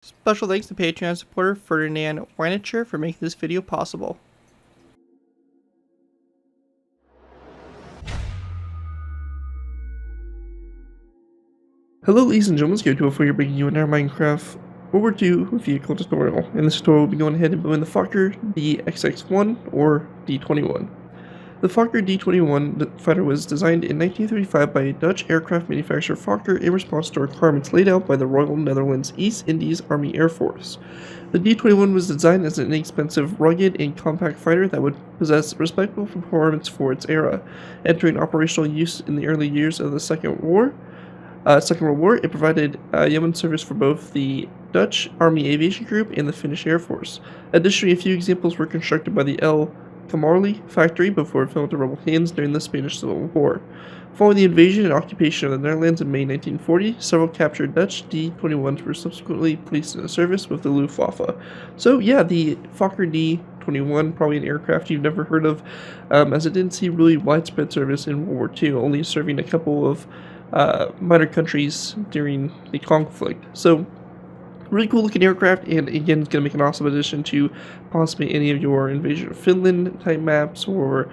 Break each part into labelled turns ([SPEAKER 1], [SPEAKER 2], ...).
[SPEAKER 1] Special thanks to Patreon supporter Fernand Weinchter for making this video possible.
[SPEAKER 2] Hello ladies and gentlemen, it's for here bringing you another Minecraft World War II vehicle tutorial. In this tutorial we'll be going ahead and building the Fokker D.XXI or D.21. The Fokker D.21 fighter was designed in 1935 by Dutch aircraft manufacturer Fokker in response to requirements laid out by the Royal Netherlands East Indies Army Air Force. The D.21 was designed as an inexpensive, rugged, and compact fighter that would possess respectable performance for its era. Entering operational use in the early years of the Second World War, it provided yeoman service for both the Dutch Army Aviation Group and the Finnish Air Force. Additionally, a few examples were constructed by the Camo factory before it fell into rebel hands during the Spanish Civil War. Following the invasion and occupation of the Netherlands in May 1940, several captured Dutch D-21s were subsequently placed into service with the Luftwaffe. So yeah, the Fokker D-21, probably an aircraft you've never heard of, as it didn't see really widespread service in World War II, only serving a couple of minor countries during the conflict. So really cool looking aircraft, and again it's going to make an awesome addition to possibly any of your Invasion of Finland type maps, or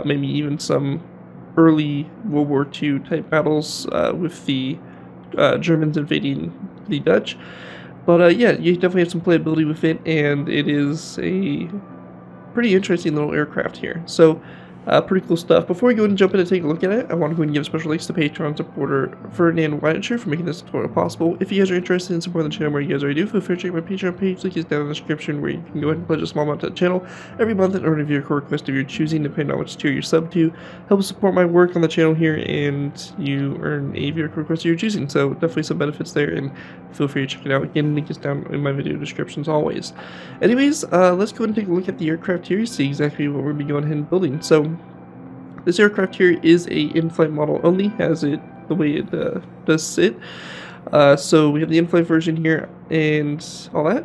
[SPEAKER 2] maybe even some early World War II type battles with the Germans invading the Dutch. But yeah, you definitely have some playability with it, and it is a pretty interesting little aircraft here. So pretty cool stuff. Before we go and jump in and take a look at it, I want to go and give special thanks to Patreon supporter Fernand Weinchter for making this tutorial possible. If you guys are interested in supporting the channel where you guys already do, feel free to check my Patreon page. Link is down in the description, where you can go ahead and pledge a small amount to the channel every month in order to view a request of your choosing, depending on which tier you're sub to. Help support my work on the channel here, and you earn a viewer request of your choosing. So definitely some benefits there, and feel free to check it out. Again, link is down in my video description as always. Anyways, let's go ahead and take a look at the aircraft here, see exactly what we're going to be going ahead and building. So this aircraft here is a in-flight model only, as it the way it does sit. So we have the in-flight version here and all that.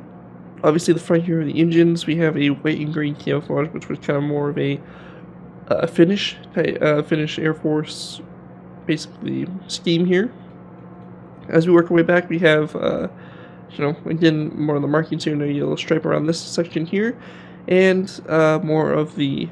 [SPEAKER 2] Obviously the front here are the engines. We have a white and green camouflage, which was kind of more of a Finnish Air Force basically scheme here. As we work our way back, we have again more of the markings here, no yellow stripe around this section here, and more of the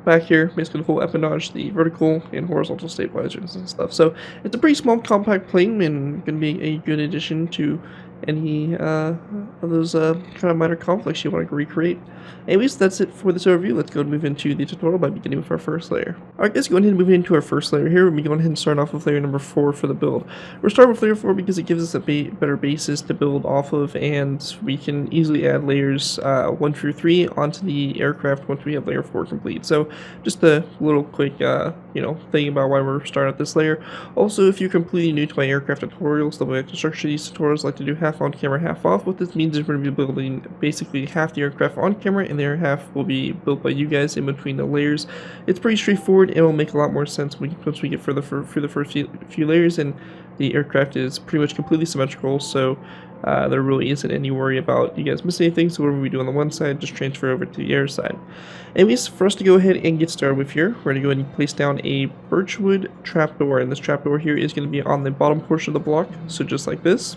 [SPEAKER 2] back here, basically the whole empennage, the vertical and horizontal stabilizers and stuff. So it's a pretty small, compact plane, and going to be a good addition to any of those kind of minor conflicts you want to recreate. Anyways, that's it for this overview. Let's go and move into the tutorial by beginning with our first layer. Alright guys, going ahead and moving into our first layer here. We'll be going ahead and start off with layer number 4 for the build. We're starting with layer 4 because it gives us a better basis to build off of, and we can easily add layers 1 through 3 onto the aircraft once we have layer 4 complete. So just a little quick thing about why we're starting at this layer. Also, if you're completely new to my aircraft tutorials, the way I construct these tutorials, I like to do half on camera, half off. What this means is we're going to be building basically half the aircraft on camera, and the other half will be built by you guys in between the layers. It's pretty straightforward, and it'll make a lot more sense once we get further through the first few layers, and the aircraft is pretty much completely symmetrical, so there really isn't any worry about you guys missing anything. So whatever we do on the one side, just transfer over to the other side. Anyways, for us to go ahead and get started with here, we're going to go ahead and place down a birchwood trapdoor, and this trapdoor here is going to be on the bottom portion of the block, so just like this.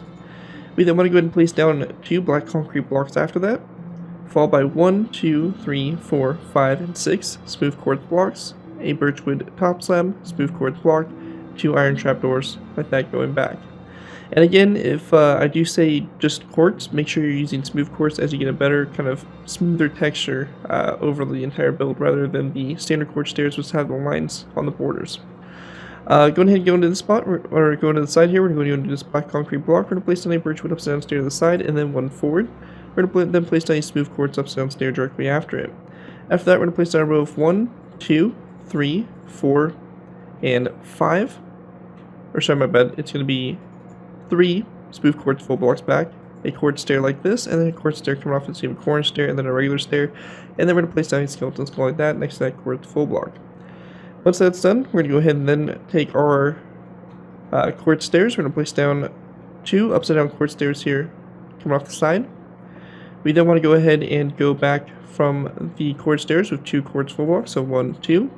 [SPEAKER 2] We then want to go ahead and place down 2 black concrete blocks after that, followed by 1, 2, 3, 4, 5, and 6 smooth quartz blocks, a birchwood top slab, smooth quartz block, 2 iron trapdoors, like that going back. And again, if I do say just quartz, make sure you're using smooth quartz, as you get a better kind of smoother texture over the entire build, rather than the standard quartz stairs which have the lines on the borders. Go ahead and go into the spot, or go into the side here. We're going to go into this black concrete block. We're going to place down a birchwood upside down stair to the side, and then 1 forward. We're going to then place down a smooth quartz upside down stair directly after it. After that, we're going to place down a row of 1, 2, 3, 4, and 5. Or sorry, my bad. It's going to be 3 smooth quartz full blocks back, a quartz stair like this, and then a quartz stair coming off it, so you have a corner stair and then a regular stair, and then we're going to place down a skeleton skull like that next to that quartz full block. Once that's done, we're going to go ahead and then take our quartz stairs. We're going to place down 2 upside down quartz stairs here coming off the side. We then want to go ahead and go back from the quartz stairs with 2 quartz full blocks, so 1, 2.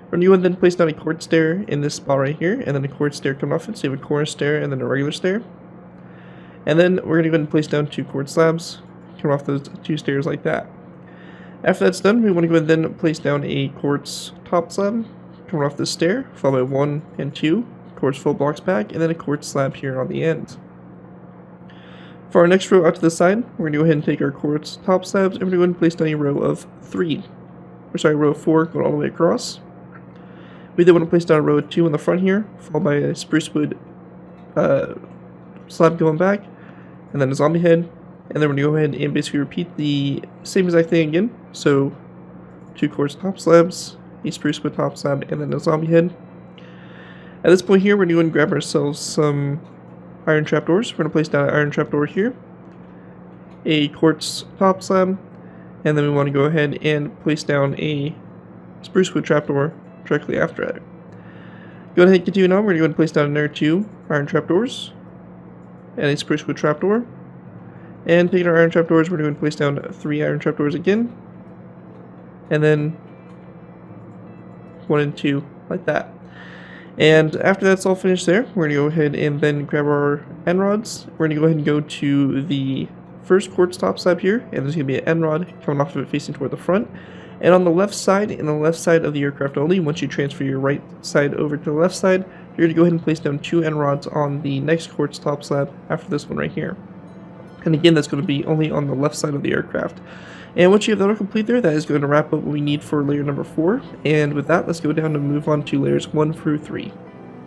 [SPEAKER 2] We're going to go and then place down a quartz stair in this spot right here, and then a quartz stair coming off it, so you have a corner stair and then a regular stair. And then we're going to go ahead and place down 2 quartz slabs, come off those 2 stairs like that. After that's done, we want to go ahead and then place down a quartz top slab, coming off this stair, followed by 1 and 2 quartz full blocks back, and then a quartz slab here on the end. For our next row out to the side, we're going to go ahead and take our quartz top slabs, and we're going to go ahead and place down a row of row of 4 going all the way across. We then want to place down a row of 2 in the front here, followed by a spruce wood slab going back, and then a zombie head, and then we're going to go ahead and basically repeat the same exact thing again. So 2 quartz top slabs, a spruce wood top slab, and then a zombie head. At this point here, we're going to go ahead and grab ourselves some iron trapdoors. We're going to place down an iron trapdoor here, a quartz top slab, and then we want to go ahead and place down a spruce wood trapdoor directly after it. Go ahead and continue on. We're going to go ahead and place down another 2 iron trapdoors and a spruce wood trapdoor. And taking our iron trapdoors, we're going to place down 3 iron trapdoors again, and then 1 and 2 like that. And after that's all finished there, we're going to go ahead and then grab our end rods. We're going to go ahead and go to the first quartz top slab here, and there's going to be an end rod coming off of it facing toward the front. And on the left side, in the left side of the aircraft only, once you transfer your right side over to the left side, you're going to go ahead and place down 2 end rods on the next quartz top slab after this one right here. And again, that's going to be only on the left side of the aircraft. And once you have that all complete there, that is going to wrap up what we need for layer number 4. And with that, let's go down and move on to layers 1 through 3.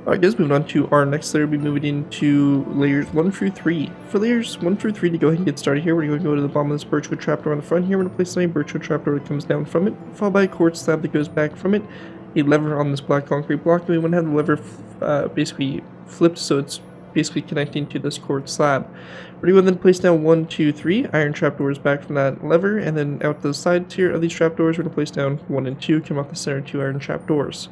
[SPEAKER 2] Alright guys, moving on to our next layer, we'll be moving into layers 1 through 3. For layers 1 through 3, to go ahead and get started here, we're going to go to the bottom of this birchwood trapdoor on the front here. We're going to place a birchwood trapdoor that comes down from it, followed by a quartz slab that goes back from it, a lever on this black concrete block, and we want to have the lever basically flipped so it's basically connecting to this quartz slab. We're going to then place down 1, 2, 3 iron trapdoors back from that lever, and then out the side tier of these trapdoors, we're going to place down 1 and 2, come off the center 2 iron trapdoors.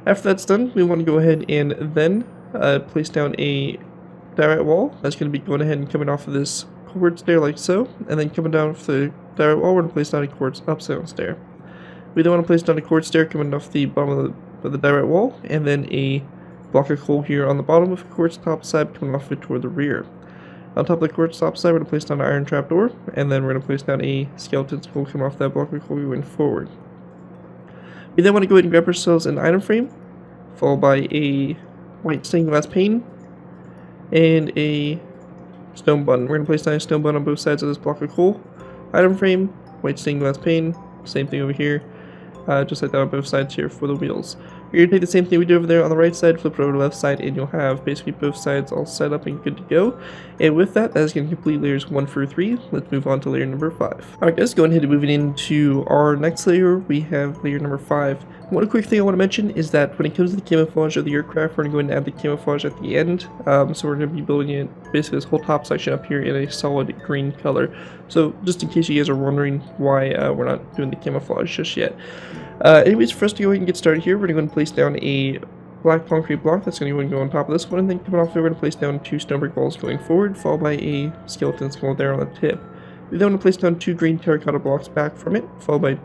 [SPEAKER 2] After that's done, we want to go ahead and then place down a direct wall. That's going to be going ahead and coming off of this quartz stair like so, and then coming down off the direct wall, we're going to place down a quartz upside stair. We then want to place down a quartz stair coming off the bottom of the direct wall, and then a block of coal here on the bottom with a quartz top slab coming off it toward the rear. On top of the quartz top slab, we're going to place down an iron trapdoor, and then we're going to place down a skeleton skull coming off that block of coal going forward. We then want to go ahead and grab ourselves an item frame, followed by a white stained glass pane, and a stone button. We're going to place down a stone button on both sides of this block of coal. Item frame, white stained glass pane, same thing over here, just like that on both sides here for the wheels. We're going to take the same thing we did over there on the right side, flip it over to the left side, and you'll have basically both sides all set up and good to go. And with that, that is going to complete layers 1 through 3. Let's move on to layer number 5. Alright guys, going ahead and moving into our next layer, we have layer number 5. One quick thing I want to mention is that when it comes to the camouflage of the aircraft, we're going to add the camouflage at the end. So we're going to be building it, basically this whole top section up here in a solid green color. So just in case you guys are wondering why we're not doing the camouflage just yet. Anyways, for us to go ahead and get started here, we're going to place down a black concrete block that's going to go on top of this one, and then coming off there, we're going to place down 2 stone brick walls going forward, followed by a skeleton skull there on the tip. We then want to place down 2 green terracotta blocks back from it, followed by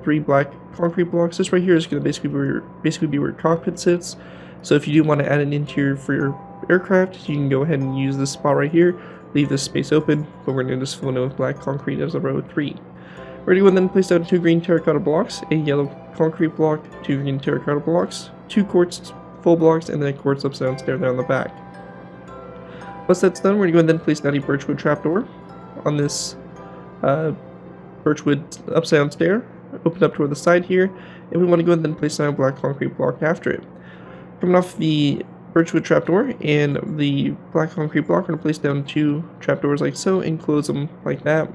[SPEAKER 2] 3 black concrete blocks. This right here is going to basically be where your cockpit sits. So if you do want to add an interior for your aircraft, you can go ahead and use this spot right here, leave this space open, but we're going to just fill it in with black concrete as a row 3. We're going to then place down 2 green terracotta blocks, a yellow concrete block, 2 green terracotta blocks, 2 quartz full blocks, and then a quartz upside down stair there on the back. Once that's done, we're going to go and then place down a birchwood trapdoor on this birchwood upside down stair, open up toward the side here, and we want to go and then place down a black concrete block after it. Coming off the birchwood trapdoor and the black concrete block, we're going to place down 2 trapdoors like so and close them like that.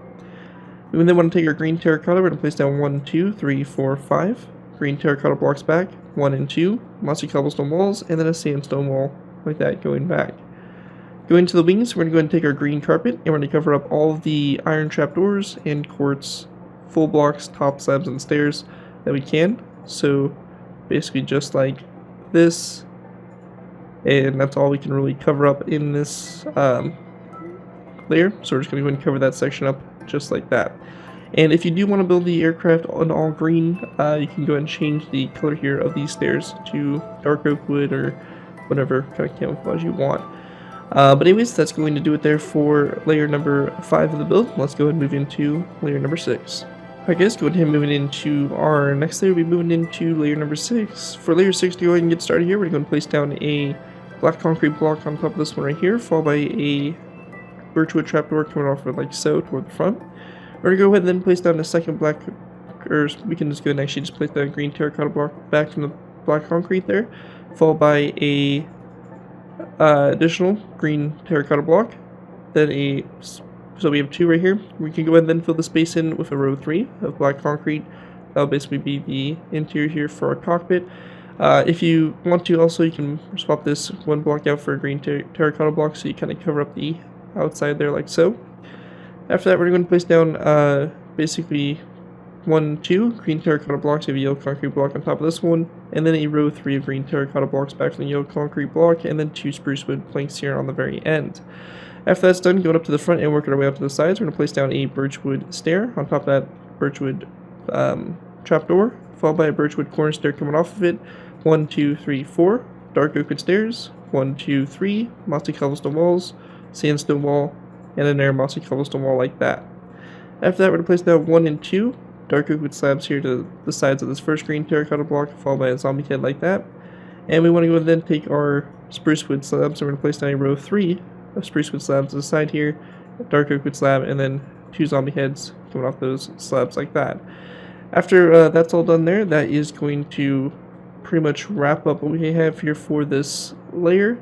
[SPEAKER 2] We then want to take our green terracotta, we're going to place down 1, 2, 3, 4, 5 green terracotta blocks back, 1 and 2, mossy cobblestone walls, and then a sandstone wall like that going back. Going to the wings, we're going to go ahead and take our green carpet, and we're going to cover up all of the iron trapdoors and quartz full blocks, top slabs, and stairs that we can. So basically just like this, and that's all we can really cover up in this layer. So we're just going to go ahead and cover that section up just like that. And if you do want to build the aircraft on all green, you can go ahead and change the color here of these stairs to dark oak wood or whatever kind of camouflage you want. But anyways, that's going to do it there for layer number 5 of the build. Let's go ahead and move into layer number 6. Alright guys, go ahead and moving into our next layer. We'll be moving into layer number 6. For layer 6 to go ahead and get started here, we're going to place down a black concrete block on top of this one right here, followed by a birchwood trapdoor coming off of like so toward the front. We're going to go ahead and then place down a second black, or we can just go ahead and actually just place down a green terracotta block back from the black concrete there, followed by a additional green terracotta block, then so we have 2 right here. We can go ahead and then fill the space in with a row 3 of black concrete. That'll basically be the interior here for our cockpit. If you want to also, you can swap this one block out for a green terracotta block, so you kind of cover up the outside there like so. After that, we're going to place down basically 1, 2 green terracotta blocks of a yellow concrete block on top of this one, and then a row 3 of green terracotta blocks back from the yellow concrete block, and then 2 spruce wood planks here on the very end. After that's done, going up to the front and working our way out to the sides, we're going to place down a birchwood stair on top of that birchwood trapdoor, followed by a birchwood corner stair coming off of it. 1, 2, 3, 4 dark oak wood stairs. 1, 2, 3 mossy cobblestone walls, sandstone wall, and another mossy cobblestone wall like that. After that, we're going to place down 1 and 2 dark oak wood slabs here to the sides of this first green terracotta block, followed by a zombie head like that. And we want to go ahead and then take our spruce wood slabs, so we're going to place down a row 3 of spruce wood slabs to the side here, dark oak wood slab, and then 2 zombie heads coming off those slabs like that. After that's all done there, that is going to pretty much wrap up what we have here for this layer.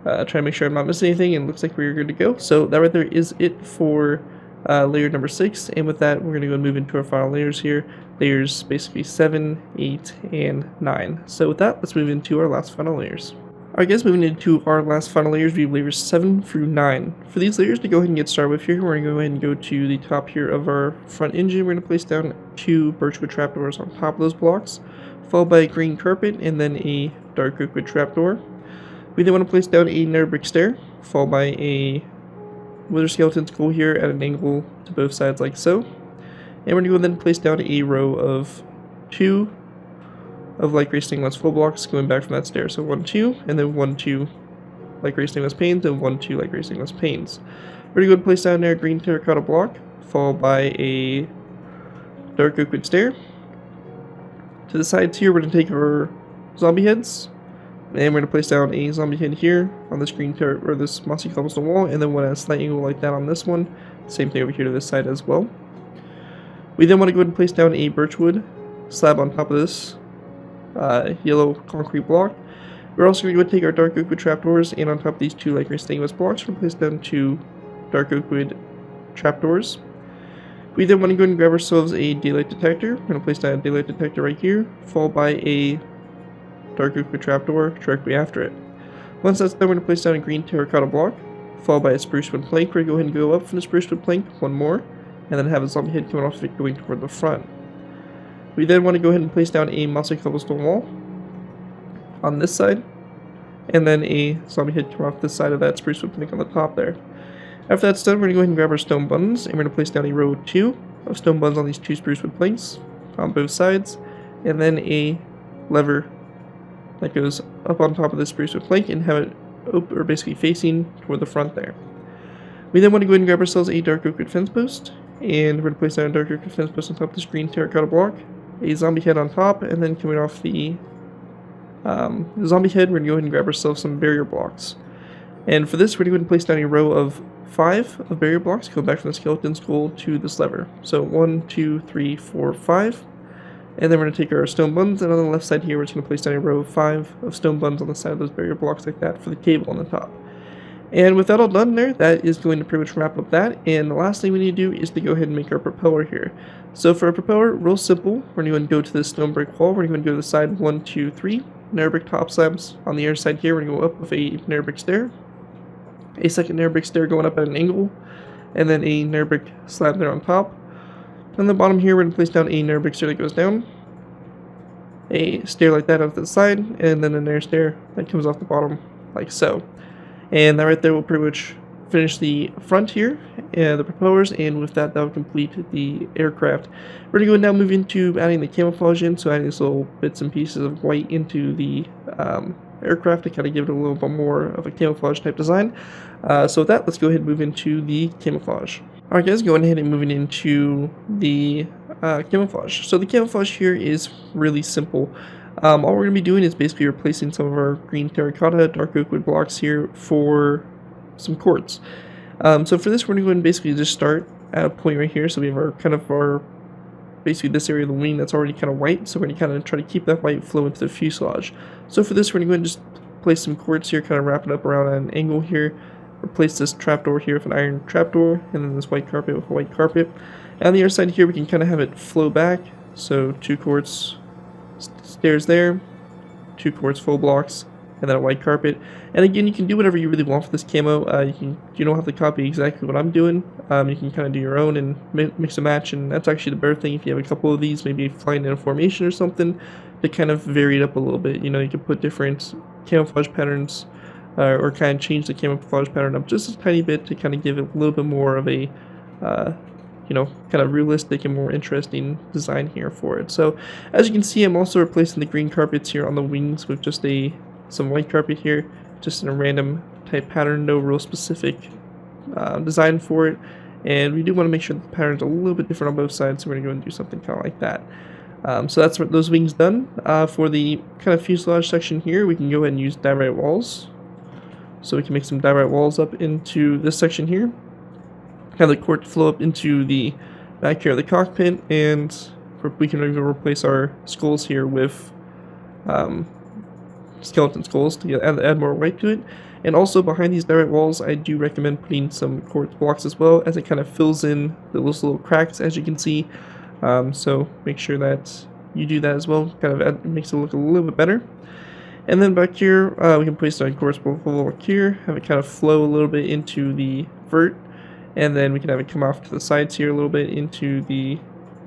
[SPEAKER 2] Try to make sure I'm not missing anything, and it looks like we're good to go. So that right there is it for layer number 6, and with that we're going to go and move into our final layers here. Layers basically 7, 8, and 9. So with that, let's move into our last final layers. Alright guys, moving into our last final layers, we have layers 7 through 9. For these layers to go ahead and get started with here, we're going to go ahead and go to the top here of our front engine. We're going to place down 2 birchwood trapdoors on top of those blocks, followed by a green carpet, and then a dark oak wood trapdoor. We then want to place down a nether brick stair, followed by a wither skeleton skull here at an angle to both sides like so. And we're going to go then place down a row of 2 of light gray stainless full blocks going back from that stair. So 1, 2, and then 1, 2 light gray stainless panes, and 1, 2 light gray stainless panes. We're going to go place down there a green terracotta block, followed by a dark oak wood stair. To the sides here, we're going to take our zombie heads, and we're going to place down a zombie head here on this green or this mossy cobblestone wall, and then one at a slight angle like that on this one. Same thing over here to this side as well. We then want to go ahead and place down a birchwood slab on top of this yellow concrete block. We're also going to go take our dark oak wood trapdoors, and on top of these 2 light gray stainless blocks, we're going to place down 2 dark oak wood trapdoors. We then want to go ahead and grab ourselves a daylight detector. We're going to place down a daylight detector right here, followed by a dark oak wood trapdoor directly after it. Once that's done, we're going to place down a green terracotta block, followed by a spruce wood plank. We're going to go ahead and go up from the spruce wood plank 1 more, and then have a zombie head coming off of it going toward the front. We then want to go ahead and place down a mossy cobblestone wall on this side, and then a zombie head coming off this side of that spruce wood plank on the top there. After that's done, we're going to go ahead and grab our stone buttons, and we're going to place down a row 2 of stone buttons on these 2 spruce wood planks on both sides, and then a lever that goes up on top of this spruce wood plank and have it basically facing toward the front there. We then want to go ahead and grab ourselves a dark oak wood fence post, and we're going to place down a dark oak wood fence post on top of this green terracotta block, a zombie head on top, and then coming off the zombie head, we're going to go ahead and grab ourselves some barrier blocks. And for this, we're going to go ahead and place down a row of 5 of barrier blocks, go back from the skeleton skull to this lever. So 1, 2, 3, 4, 5. And then we're going to take our stone buttons, and on the left side here, we're just going to place down a row of 5 of stone buttons on the side of those barrier blocks like that for the cable on the top. And with that all done there, that is going to pretty much wrap up that. And the last thing we need to do is to go ahead and make our propeller here. So for our propeller, real simple, we're going to go to this stone brick wall. We're going to go to the side 1, 2, 3 nether brick top slabs. On the other side here, we're going to go up with a nether brick stair, a second nether brick stair going up at an angle, and then a nether brick slab there on top. On the bottom here, we're going to place down a nether brick stair that goes down, a stair like that off the side, and then a nether stair that comes off the bottom like so. And that right there will pretty much finish the front here, the propellers, and with that, that will complete the aircraft. We're going to go now move into adding the camouflage in, so adding these little bits and pieces of white into the aircraft to kind of give it a little bit more of a camouflage type design. So with that, let's go ahead and move into the camouflage. Alright guys, going ahead and moving into the camouflage. So the camouflage here is really simple. All we're going to be doing is basically replacing some of our green terracotta dark oak wood blocks here for some quartz. So for this, we're going to go ahead and basically just start at a point right here. So we have our basically this area of the wing that's already kind of white. So we're going to kind of try to keep that white flow into the fuselage. So for this, we're going to go ahead and just place some quartz here, kind of wrap it up around an angle here. Replace this trapdoor here with an iron trapdoor, and then this white carpet with a white carpet. And on the other side here, we can kind of have it flow back. So 2 quartz stairs there, 2 quartz full blocks, and then a white carpet. And again, you can do whatever you really want for this camo. You don't have to copy exactly what I'm doing. You can kind of do your own and mix and match, and that's actually the better thing if you have a couple of these, maybe flying in a formation or something, to kind of vary it up a little bit. You can put different camouflage patterns, or kind of change the camouflage pattern up just a tiny bit to kind of give it a little bit more of a kind of realistic and more interesting design here for it. So as you can see, I'm also replacing the green carpets here on the wings with just some white carpet here, just in a random type pattern, no real specific design for it. And we do want to make sure that the pattern's a little bit different on both sides, so we're going to go and do something kind of like that. So that's what those wings done. For the kind of fuselage section here, we can go ahead and use diorite walls. So we can make some diorite walls up into this section here. Have the quartz flow up into the back here of the cockpit, and we can even replace our skulls here with skeleton skulls to add more white to it. And also behind these diorite walls, I do recommend putting some quartz blocks as well, as it kind of fills in those little cracks, as you can see. So make sure that you do that as well. Kind of makes it look a little bit better. And then back here, we can place a quartz block here, have it kind of flow a little bit into the vert, and then we can have it come off to the sides here a little bit into the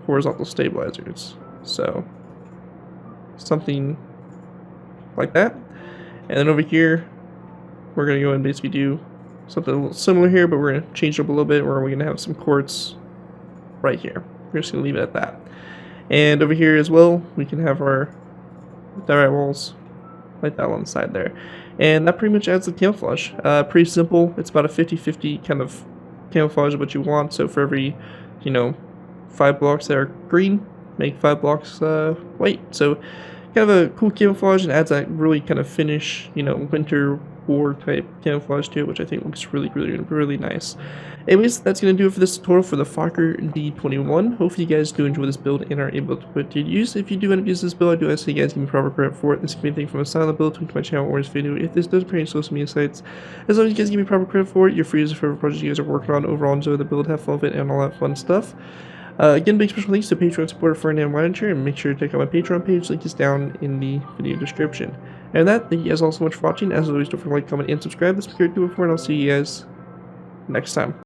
[SPEAKER 2] horizontal stabilizers. So something like that. And then over here, we're going to go and basically do something a little similar here, but we're going to change it up a little bit, where we're going to have some quartz right here. We're just going to leave it at that. And over here as well, we can have our diorite walls like that on the side there. And that pretty much adds the camouflage. Pretty simple. It's about a 50-50 kind of camouflage of what you want. So for every 5 blocks that are green, make 5 blocks white. So kind of a cool camouflage, and adds that really kind of finish, winter war type camouflage to it, which I think looks really nice. Anyways, that's going to do it for this tutorial for the Fokker D.XXI. Hopefully you guys do enjoy this build and are able to put it to use. If you do end up using this build, I do ask you guys give me proper credit for it. This can be anything from a silent build to my channel or this video. If this does appear in social media sites, as long as you guys give me proper credit for it, you're free to use it for whatever project you guys are working on. Overall, enjoy the build, have fun with it, and all that fun stuff. Again, big special thanks to Patreon supporter Fernand Weinchter, and make sure to check out my Patreon page. Link is down in the video description. And that, thank you guys all so much for watching. As always, don't forget to like, comment, and subscribe. This is Zackary Schejbal, and I'll see you guys next time.